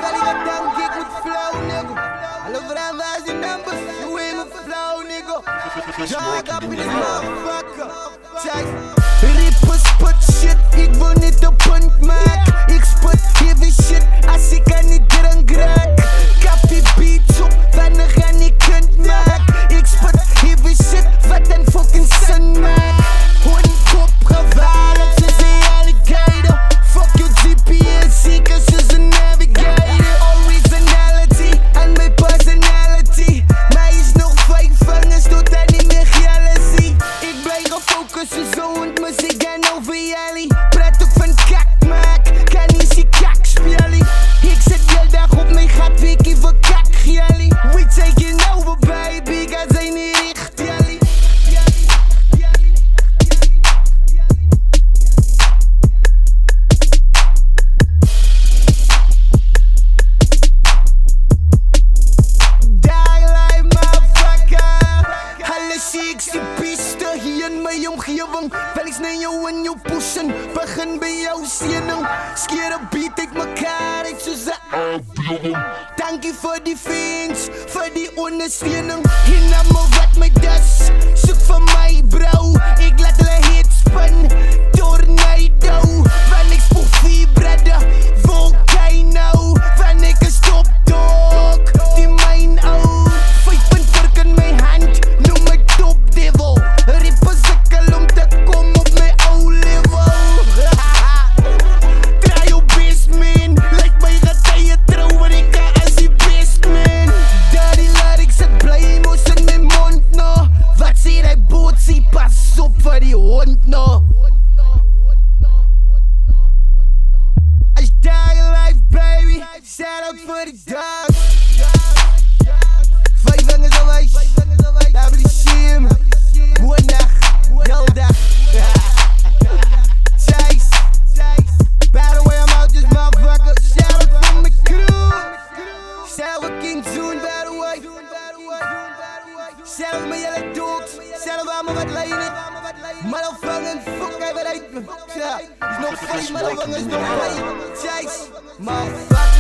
Valley wat dank ik moet flow, nigga. Alle vrouwen waar zijn numbers, hoe in mijn flow, nigga. Dog up in this motherfucker. Rippers spot shit, ik wil niet op punt maken. Ik spot heavy shit, als ik aan niet drank raak. Kappie beats op, wanneer gaan ik kunt maken. Ik spot heavy shit, wat een fucking sun maakt. Hondkop gevaarlijk, ze zijn alligator. Fuck your GPS, zeker ze zijn navigator. Originality en mijn personality. Mij is nog 5 vangers, tot hij niet meer jealousy. Ik blijf gefocust, zo muziek en over jullie. Praat ook van kak maak, kan niet zien kak spelen. Ik zit heel dag op mijn gat, wiki voor kak jullie. We taking over baby, ga zijn niet richt jullie. Ik zie piste hier in mijn omgeving. Wel eens naar jou en jou pushen. Begin bij jou ziening. Skeer een beat uit mekaar uit zoals een dankie voor die fans, voor die ondersteuning. Je nam me wat met das. Zoek van mij bro. Ik laat hulle hit spin. Tornado. Van ik spoeg vibrade. Volcano. Van ik een stopdog. Die mijn oud. 5 punten in mijn hand. Noem me top devil. Rippen sikkel om te komen op mijn oude level. Try your best man. Lijkt mij getijen trouwen, ik ga als die best man. Daddy laat ik zet blij moes in mijn mond no. Wat zie hij bootsie, pas op voor die hond no. Als dag life baby, shout out voor die dogs. 5 vingers al wijs, daar ben die shim. Woensdag, heel dag. Chase, by the way I'm out this motherfucker. Shout out for my crew. Shout out King Zoon, by the way. Shout out mijn hele dogs. Shout out aan me wat lijnen. Motherfucking fuck, hij weet uit me. Ja, is nog 5 motherfuckers nog bij. Chase, motherfucker.